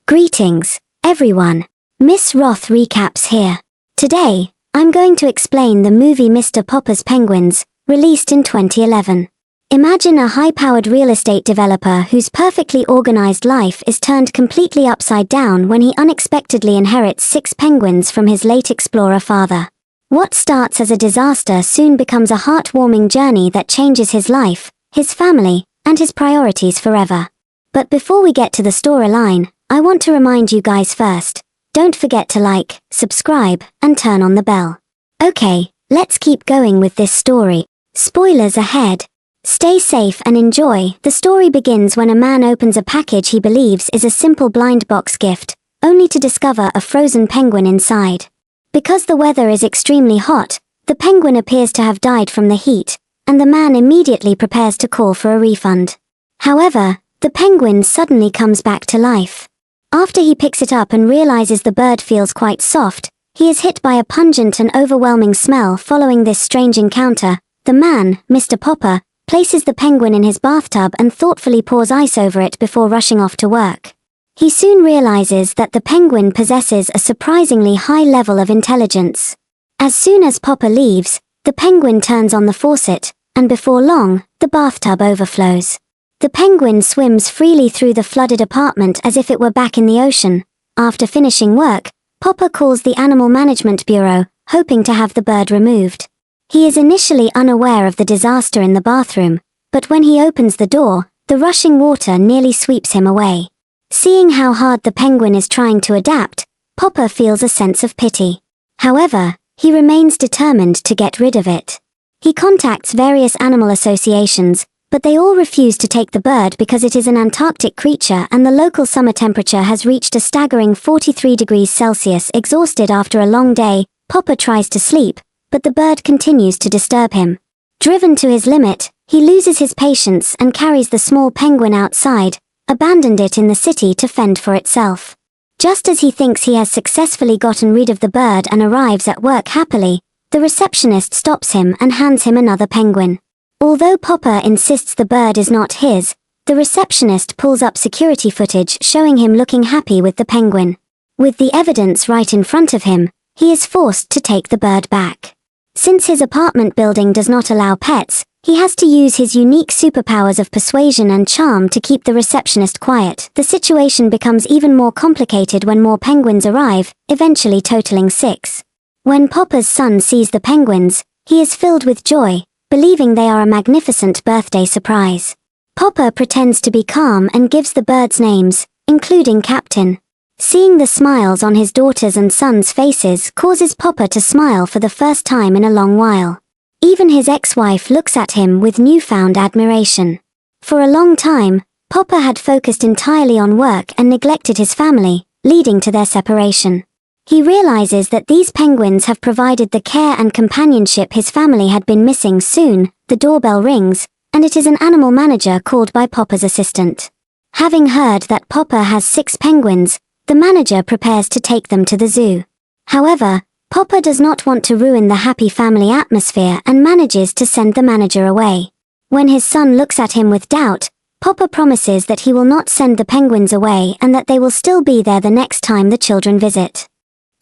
Greetings, everyone. Miss Roth recaps here. Today, I'm going to explain the movie Mr. Popper's Penguins, released in 2011. Imagine a high-powered real estate developer whose perfectly organized life is turned completely upside down when he unexpectedly inherits 6 penguins from his late explorer father. What starts as a disaster soon becomes a heartwarming journey that changes his life, his family, and his priorities forever. But before we get to the storyline, I want to remind you guys first, don't forget to like, subscribe, and turn on the bell. Okay, let's keep going with this story. Spoilers ahead. Stay safe and enjoy. The story begins when a man opens a package he believes is a simple blind box gift, only to discover a frozen penguin inside. Because the weather is extremely hot, the penguin appears to have died from the heat, and the man immediately prepares to call for a refund. However, the penguin suddenly comes back to life. After he picks it up and realizes the bird feels quite soft, he is hit by a pungent and overwhelming smell. Following this strange encounter, the man, Mr. Popper, places the penguin in his bathtub and thoughtfully pours ice over it before rushing off to work. He soon realizes that the penguin possesses a surprisingly high level of intelligence. As soon as Popper leaves, the penguin turns on the faucet, and before long, the bathtub overflows. The penguin swims freely through the flooded apartment as if it were back in the ocean. After finishing work, Popper calls the Animal Management Bureau, hoping to have the bird removed. He is initially unaware of the disaster in the bathroom, but when he opens the door, the rushing water nearly sweeps him away. Seeing how hard the penguin is trying to adapt, Popper feels a sense of pity. However, he remains determined to get rid of it. He contacts various animal associations, but they all refuse to take the bird because it is an Antarctic creature and the local summer temperature has reached a staggering 43 degrees Celsius. Exhausted after a long day, Popper tries to sleep, but the bird continues to disturb him. Driven to his limit, he loses his patience and carries the small penguin outside, abandoned it in the city to fend for itself. Just as he thinks he has successfully gotten rid of the bird and arrives at work happily, the receptionist stops him and hands him another penguin. Although Popper insists the bird is not his, the receptionist pulls up security footage showing him looking happy with the penguin. With the evidence right in front of him, he is forced to take the bird back. Since his apartment building does not allow pets, he has to use his unique superpowers of persuasion and charm to keep the receptionist quiet. The situation becomes even more complicated when more penguins arrive, eventually totaling 6. When Popper's son sees the penguins, he is filled with joy, believing they are a magnificent birthday surprise. Popper pretends to be calm and gives the birds names, including Captain. Seeing the smiles on his daughter's and son's faces causes Popper to smile for the first time in a long while. Even his ex-wife looks at him with newfound admiration. For a long time, Popper had focused entirely on work and neglected his family, leading to their separation. He realizes that these penguins have provided the care and companionship his family had been missing. Soon, the doorbell rings, and it is an animal manager called by Popper's assistant. Having heard that Popper has 6 penguins, the manager prepares to take them to the zoo. However, Popper does not want to ruin the happy family atmosphere and manages to send the manager away. When his son looks at him with doubt, Popper promises that he will not send the penguins away and that they will still be there the next time the children visit.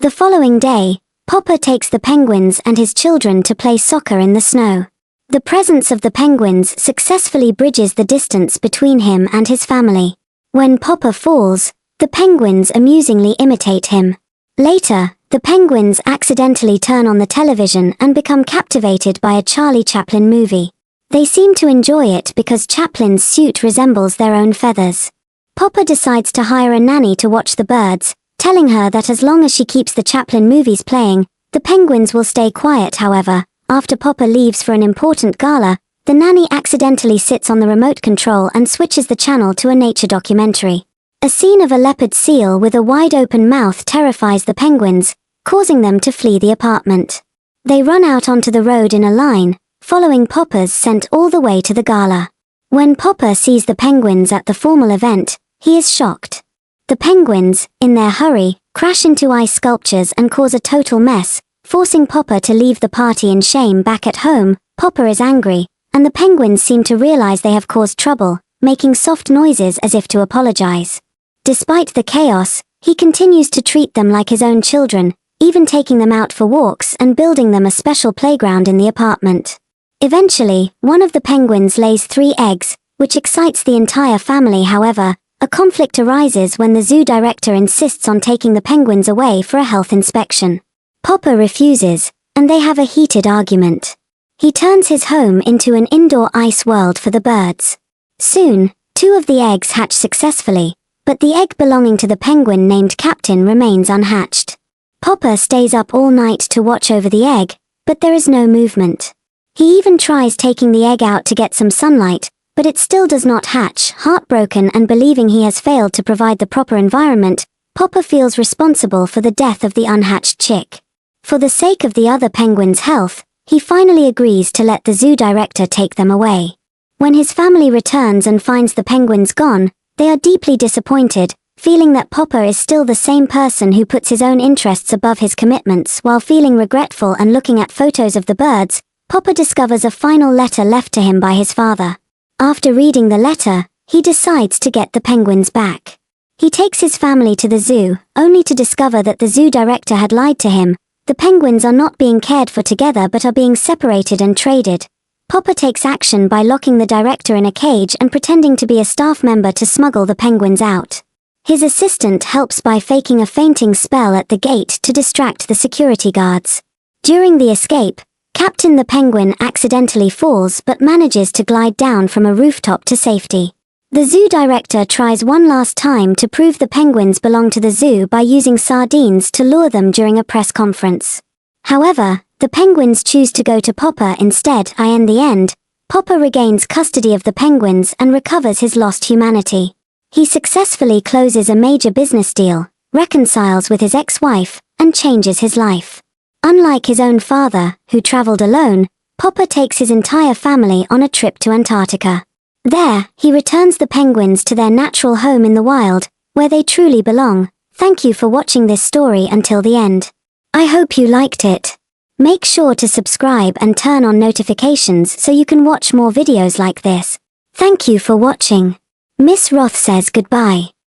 The following day, Popper takes the penguins and his children to play soccer in the snow. The presence of the penguins successfully bridges the distance between him and his family. When Popper falls, the penguins amusingly imitate him. Later, the penguins accidentally turn on the television and become captivated by a Charlie Chaplin movie. They seem to enjoy it because Chaplin's suit resembles their own feathers. Popper decides to hire a nanny to watch the birds, telling her that as long as she keeps the Chaplin movies playing, the penguins will stay quiet. However, after Popper leaves for an important gala, the nanny accidentally sits on the remote control and switches the channel to a nature documentary. A scene of a leopard seal with a wide-open mouth terrifies the penguins, causing them to flee the apartment. They run out onto the road in a line, following Popper's scent all the way to the gala. When Popper sees the penguins at the formal event, he is shocked. The penguins, in their hurry, crash into ice sculptures and cause a total mess, forcing Popper to leave the party in shame. Back at home, Popper is angry, and the penguins seem to realize they have caused trouble, making soft noises as if to apologize. Despite the chaos, he continues to treat them like his own children, even taking them out for walks and building them a special playground in the apartment. Eventually, one of the penguins lays 3 eggs, which excites the entire family. However, a conflict arises when the zoo director insists on taking the penguins away for a health inspection. Popper refuses, and they have a heated argument. He turns his home into an indoor ice world for the birds. Soon, 2 of the eggs hatch successfully, but the egg belonging to the penguin named Captain remains unhatched. Popper stays up all night to watch over the egg, but there is no movement. He even tries taking the egg out to get some sunlight, but it still does not hatch. Heartbroken and believing he has failed to provide the proper environment, Popper feels responsible for the death of the unhatched chick. For the sake of the other penguins' health, he finally agrees to let the zoo director take them away. When his family returns and finds the penguins gone, they are deeply disappointed, feeling that Popper is still the same person who puts his own interests above his commitments. While feeling regretful and looking at photos of the birds, Popper discovers a final letter left to him by his father. After reading the letter, he decides to get the penguins back. He takes his family to the zoo, only to discover that the zoo director had lied to him. The penguins are not being cared for together but are being separated and traded. Popper takes action by locking the director in a cage and pretending to be a staff member to smuggle the penguins out. His assistant helps by faking a fainting spell at the gate to distract the security guards. During the escape, Captain the Penguin accidentally falls but manages to glide down from a rooftop to safety. The zoo director tries one last time to prove the penguins belong to the zoo by using sardines to lure them during a press conference. However, the penguins choose to go to Popper instead. In the end, Popper regains custody of the penguins and recovers his lost humanity. He successfully closes a major business deal, reconciles with his ex-wife, and changes his life. Unlike his own father, who traveled alone, Popper takes his entire family on a trip to Antarctica. There, he returns the penguins to their natural home in the wild, where they truly belong. Thank you for watching this story until the end. I hope you liked it. Make sure to subscribe and turn on notifications so you can watch more videos like this. Thank you for watching. Miss Roth says goodbye.